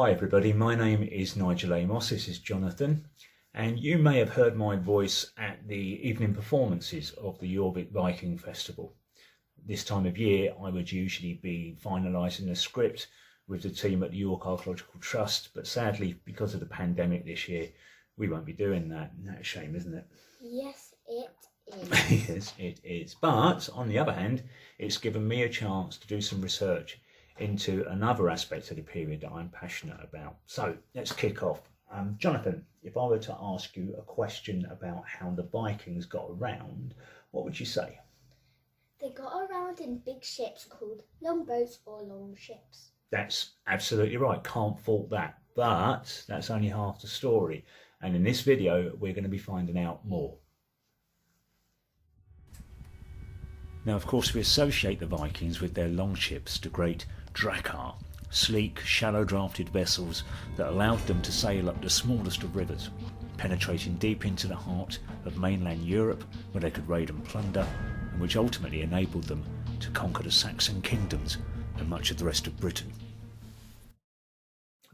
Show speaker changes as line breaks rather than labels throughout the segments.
Hi everybody, my name is Nigel Amos, this is Jonathan, and you may have heard my voice at the evening performances of the Jorvik Viking Festival. This time of year I would usually be finalising the script with the team at the York Archaeological Trust, but sadly because of the pandemic this year we won't be doing that. That's a shame, isn't it?
Yes, it is.
Yes, it is. But on the other hand, it's given me a chance to do some research into another aspect of the period that I'm passionate about. So let's kick off. Jonathan, if I were to ask you a question about how the Vikings got around, what would you say?
They got around in big ships called longboats or long ships.
That's absolutely right, can't fault that. But that's only half the story. And in this video, we're going to be finding out more. Now, of course, we associate the Vikings with their longships, the great Drakkar, sleek, shallow-drafted vessels that allowed them to sail up the smallest of rivers, penetrating deep into the heart of mainland Europe where they could raid and plunder, and which ultimately enabled them to conquer the Saxon kingdoms and much of the rest of Britain.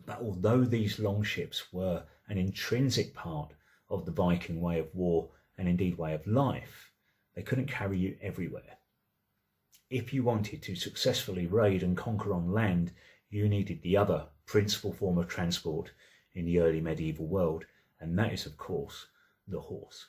But although these longships were an intrinsic part of the Viking way of war and indeed way of life, they couldn't carry you everywhere. If you wanted to successfully raid and conquer on land, you needed the other principal form of transport in the early medieval world, and that is, of course, the horse.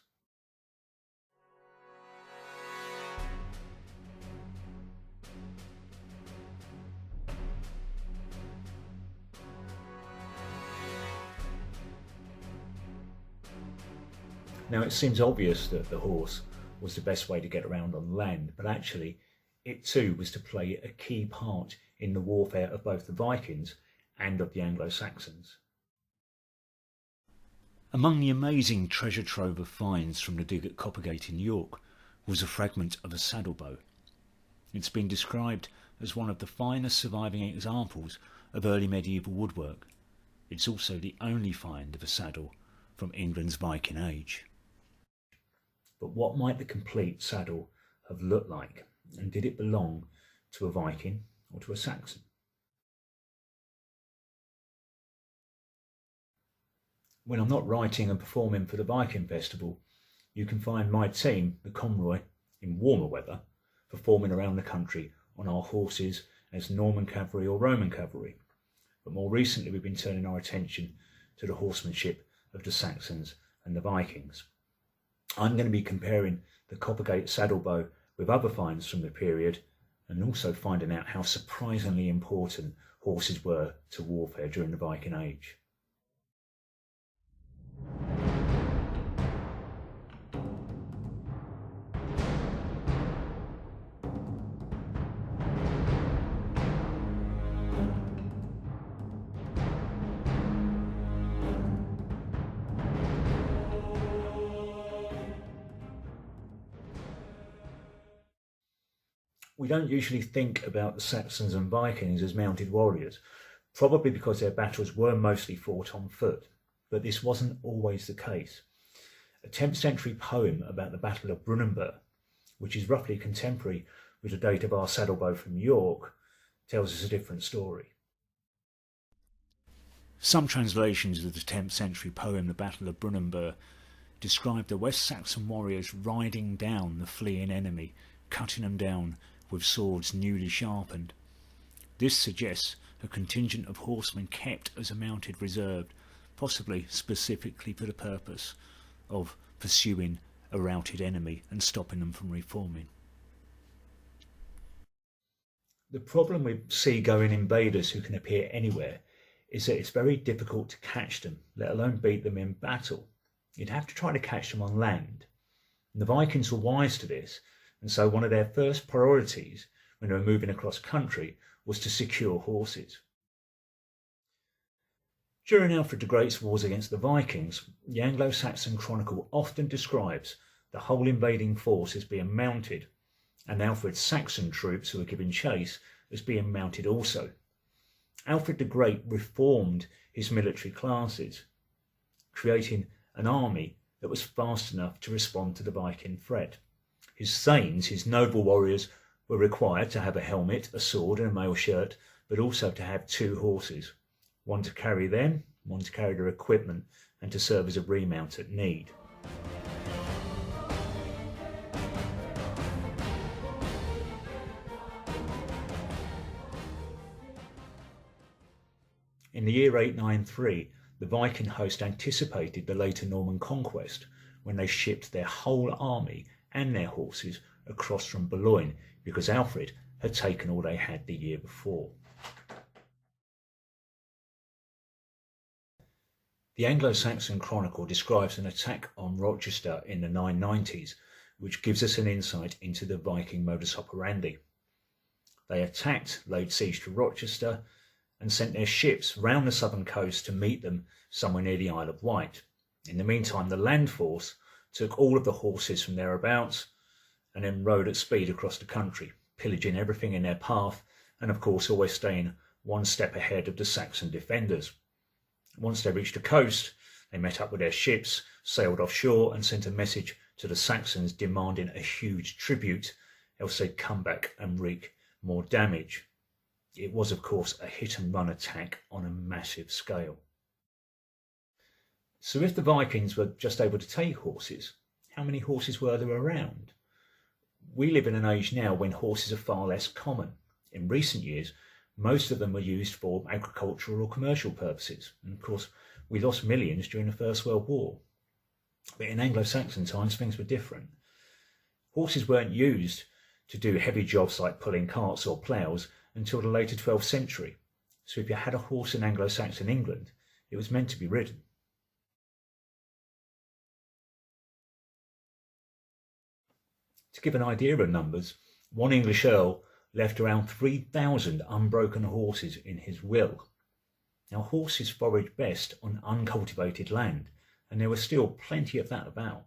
Now, it seems obvious that the horse was the best way to get around on land, but actually it too was to play a key part in the warfare of both the Vikings and of the Anglo-Saxons. Among the amazing treasure trove of finds from the dig at Coppergate in York was a fragment of a saddlebow. It's been described as one of the finest surviving examples of early medieval woodwork. It's also the only find of a saddle from England's Viking Age. But what might the complete saddle have looked like, and did it belong to a Viking or to a Saxon? When I'm not writing and performing for the Viking Festival, you can find my team, the Conroy, in warmer weather, performing around the country on our horses as Norman cavalry or Roman cavalry. But more recently we've been turning our attention to the horsemanship of the Saxons and the Vikings. I'm going to be comparing the Coppergate saddlebow with other finds from the period, and also finding out how surprisingly important horses were to warfare during the Viking Age. We don't usually think about the Saxons and Vikings as mounted warriors, probably because their battles were mostly fought on foot, but this wasn't always the case. A 10th century poem about the Battle of Brunanburh, which is roughly contemporary with the date of our saddlebow from York, tells us a different story. Some translations of the 10th century poem, the Battle of Brunanburh, describe the West Saxon warriors riding down the fleeing enemy, cutting them down with swords newly sharpened. This suggests a contingent of horsemen kept as a mounted reserve, possibly specifically for the purpose of pursuing a routed enemy and stopping them from reforming. The problem with sea-going invaders who can appear anywhere is that it's very difficult to catch them, let alone beat them in battle. You'd have to try to catch them on land. And the Vikings were wise to this, and so one of their first priorities when they were moving across country was to secure horses. During Alfred the Great's wars against the Vikings, the Anglo-Saxon Chronicle often describes the whole invading force as being mounted, and Alfred's Saxon troops who were giving chase as being mounted also. Alfred the Great reformed his military classes, creating an army that was fast enough to respond to the Viking threat. His thanes, his noble warriors, were required to have a helmet, a sword and a mail shirt, but also to have 2 horses, one to carry them, one to carry their equipment, and to serve as a remount at need. In the year 893, the Viking host anticipated the later Norman conquest when they shipped their whole army and their horses across from Boulogne because Alfred had taken all they had the year before. The Anglo-Saxon Chronicle describes an attack on Rochester in the 990s, which gives us an insight into the Viking modus operandi. They attacked, laid siege to Rochester, and sent their ships round the southern coast to meet them somewhere near the Isle of Wight. In the meantime, the land force took all of the horses from thereabouts and then rode at speed across the country, pillaging everything in their path and of course always staying one step ahead of the Saxon defenders. Once they reached the coast, they met up with their ships, sailed offshore and sent a message to the Saxons demanding a huge tribute, else they'd come back and wreak more damage. It was, of course, a hit-and-run attack on a massive scale. So if the Vikings were just able to take horses, how many horses were there around? We live in an age now when horses are far less common. In recent years, most of them were used for agricultural or commercial purposes. And of course, we lost millions during the First World War. But in Anglo-Saxon times, things were different. Horses weren't used to do heavy jobs like pulling carts or ploughs until the later 12th century. So if you had a horse in Anglo-Saxon England, it was meant to be ridden. To give an idea of numbers, one English earl left around 3,000 unbroken horses in his will. Now horses forage best on uncultivated land, and there was still plenty of that about.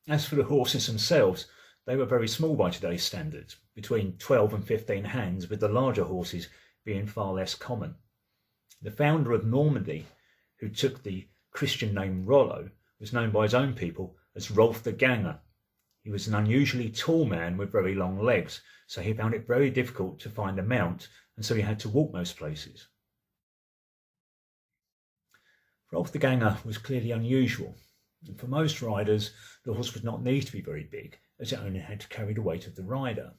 As for the horses themselves, they were very small by today's standards, between 12 and 15 hands, with the larger horses being far less common. The founder of Normandy, who took the Christian name Rollo, was known by his own people as Rolf the Ganger. He was an unusually tall man with very long legs, so he found it very difficult to find a mount, and so he had to walk most places. Rolf the Ganger was clearly unusual, and for most riders, the horse would not need to be very big, as it only had to carry the weight of the rider.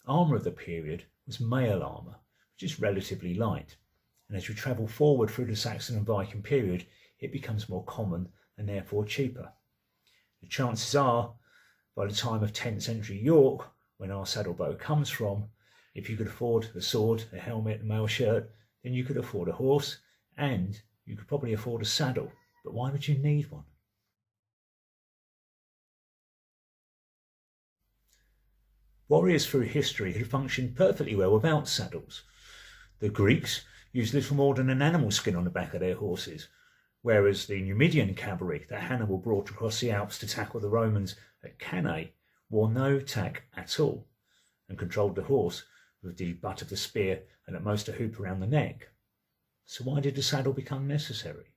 Armour of the period was mail armour, which is relatively light, and as we travel forward through the Saxon and Viking period, it becomes more common and therefore cheaper. The chances are, by the time of 10th century York, when our saddlebow comes from, if you could afford a sword, a helmet, a mail shirt, then you could afford a horse, and you could probably afford a saddle. But why would you need one? Warriors through history had functioned perfectly well without saddles. The Greeks used little more than an animal skin on the back of their horses, whereas the Numidian cavalry that Hannibal brought across the Alps to tackle the Romans at Cannae wore no tack at all and controlled the horse with the butt of the spear and at most a hoop around the neck. So why did the saddle become necessary?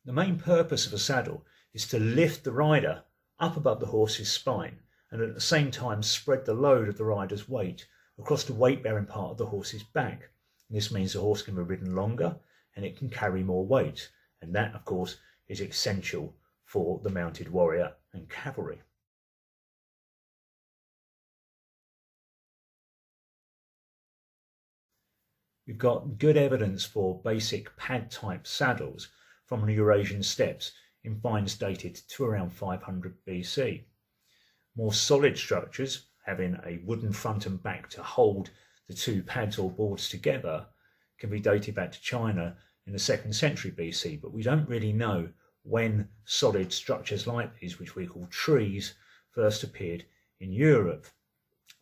The main purpose of a saddle is to lift the rider up above the horse's spine and at the same time spread the load of the rider's weight across the weight-bearing part of the horse's back. And this means the horse can be ridden longer and it can carry more weight, and that, of course, is essential for the mounted warrior and cavalry. We've got good evidence for basic pad-type saddles from the Eurasian steppes in finds dated to around 500 BC. More solid structures, having a wooden front and back to hold the two pads or boards together, can be dated back to China in the 2nd century BC, but we don't really know when solid structures like these, which we call trees, first appeared in Europe.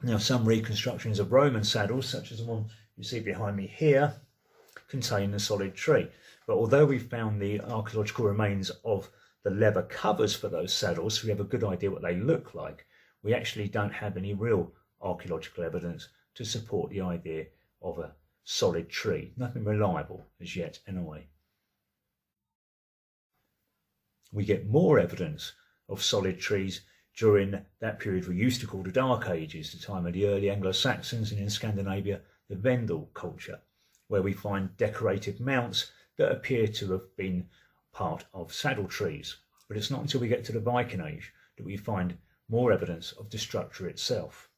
Now, some reconstructions of Roman saddles, such as the one you see behind me here, contain a solid tree. But although we've found the archaeological remains of the leather covers for those saddles, so we have a good idea what they look like, we actually don't have any real archaeological evidence to support the idea of a solid tree. Nothing reliable as yet, anyway. We get more evidence of solid trees during that period we used to call the Dark Ages, the time of the early Anglo-Saxons, and in Scandinavia the Vendel culture, where we find decorated mounts that appear to have been part of saddle trees. But it's not until we get to the Viking Age that we find more evidence of the structure itself.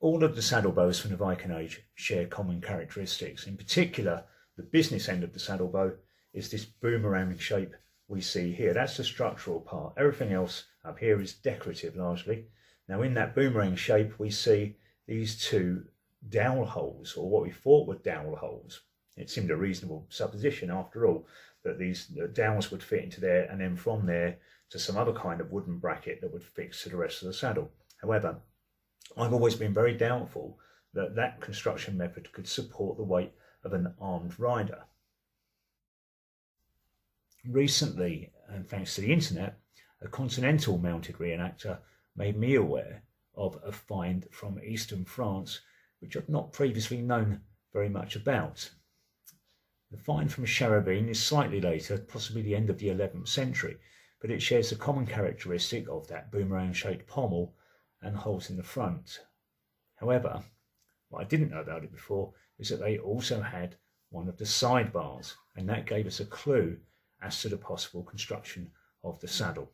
All of the saddlebows from the Viking Age share common characteristics. In particular, the business end of the saddlebow is this boomerang shape we see here. That's the structural part. Everything else up here is decorative largely. Now in that boomerang shape we see these two dowel holes, or what we thought were dowel holes. It seemed a reasonable supposition after all, that these dowels would fit into there and then from there to some other kind of wooden bracket that would fix to the rest of the saddle. However, I've always been very doubtful that that construction method could support the weight of an armed rider. Recently, and thanks to the internet, a continental mounted reenactor made me aware of a find from eastern France which I've not previously known very much about. The find from Charavine is slightly later, possibly the end of the 11th century, but it shares a common characteristic of that boomerang-shaped pommel and holes in the front. However, what I didn't know about it before is that they also had one of the sidebars, and that gave us a clue as to the possible construction of the saddle.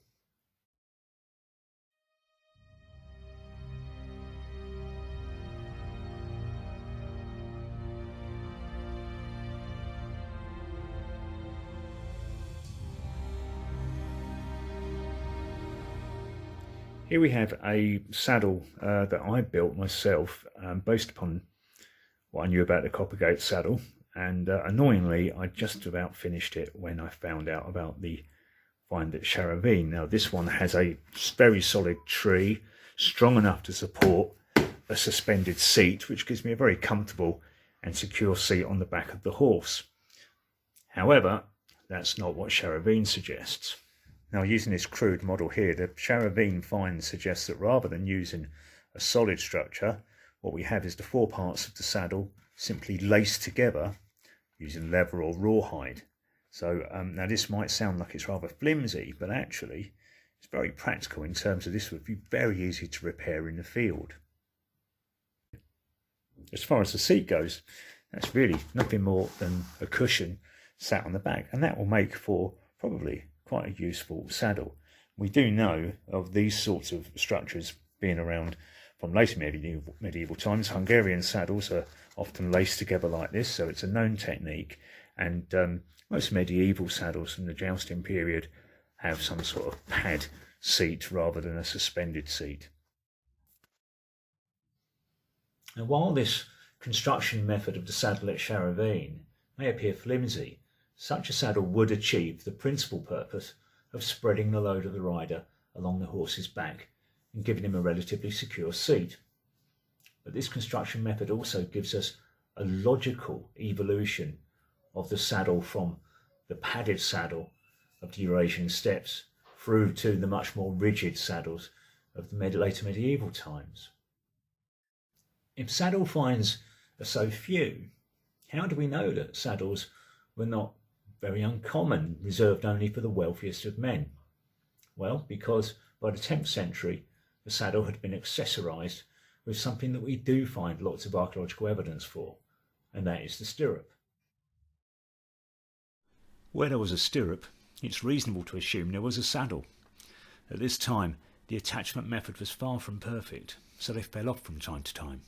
Here we have a saddle that I built myself based upon what I knew about the Coppergate saddle, and annoyingly I just about finished it when I found out about the find at Charavine. Now this one has a very solid tree, strong enough to support a suspended seat, which gives me a very comfortable and secure seat on the back of the horse. However, that's not what Charavine suggests. Now, using this crude model here, the Charavine find suggests that rather than using a solid structure, what we have is the four parts of the saddle simply laced together using leather or rawhide. So now this might sound like it's rather flimsy, but actually it's very practical in terms of this would be very easy to repair in the field. As far as the seat goes, that's really nothing more than a cushion sat on the back, and that will make for probably quite a useful saddle. We do know of these sorts of structures being around from later medieval times. Hungarian saddles are often laced together like this, so it's a known technique, and most medieval saddles from the jousting period have some sort of pad seat rather than a suspended seat. Now, while this construction method of the saddle at Charavine may appear flimsy, such a saddle would achieve the principal purpose of spreading the load of the rider along the horse's back and giving him a relatively secure seat. But this construction method also gives us a logical evolution of the saddle from the padded saddle of the Eurasian steppes through to the much more rigid saddles of the later medieval times. If saddle finds are so few, how do we know that saddles were not very uncommon, reserved only for the wealthiest of men? Well, because by the 10th century, the saddle had been accessorised with something that we do find lots of archaeological evidence for, and that is the stirrup. Where there was a stirrup, it's reasonable to assume there was a saddle. At this time, the attachment method was far from perfect, so they fell off from time to time.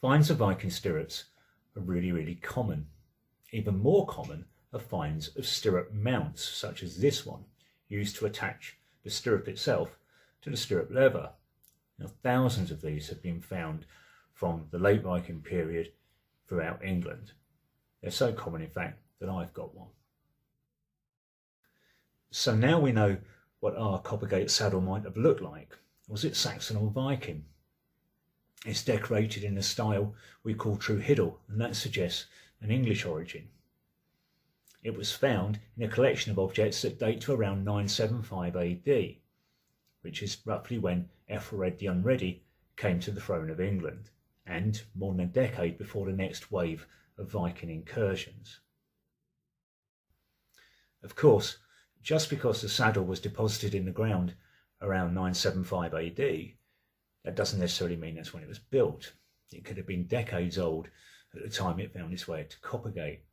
Finds of Viking stirrups are really common. Even more common are finds of stirrup mounts, such as this one, used to attach the stirrup itself to the stirrup leather. Now, thousands of these have been found from the late Viking period throughout England. They're so common, in fact, that I've got one. So now we know what our Coppergate saddle might have looked like. Was it Saxon or Viking? It's decorated in a style we call true hiddle, and that suggests an English origin. It was found in a collection of objects that date to around 975 AD, which is roughly when Ethelred the Unready came to the throne of England, and more than a decade before the next wave of Viking incursions. Of course, just because the saddle was deposited in the ground around 975 AD, that doesn't necessarily mean that's when it was built. It could have been decades old at the time it found its way to Coppergate.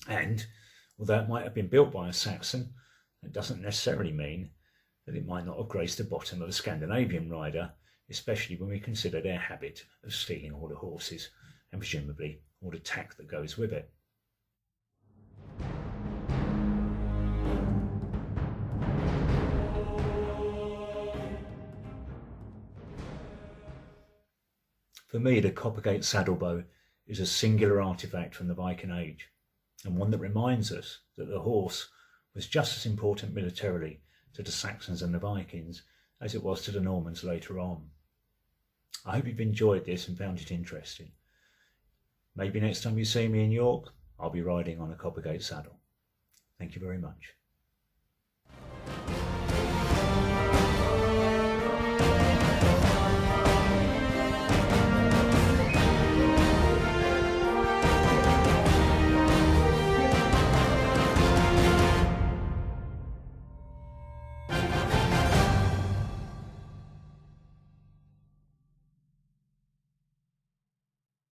And although it might have been built by a Saxon, that doesn't necessarily mean that it might not have graced the bottom of a Scandinavian rider, especially when we consider their habit of stealing all the horses and presumably all the tack that goes with it. For me, the Coppergate saddlebow is a singular artefact from the Viking Age, and one that reminds us that the horse was just as important militarily to the Saxons and the Vikings as it was to the Normans later on. I hope you've enjoyed this and found it interesting. Maybe next time you see me in York, I'll be riding on a Coppergate saddle. Thank you very much.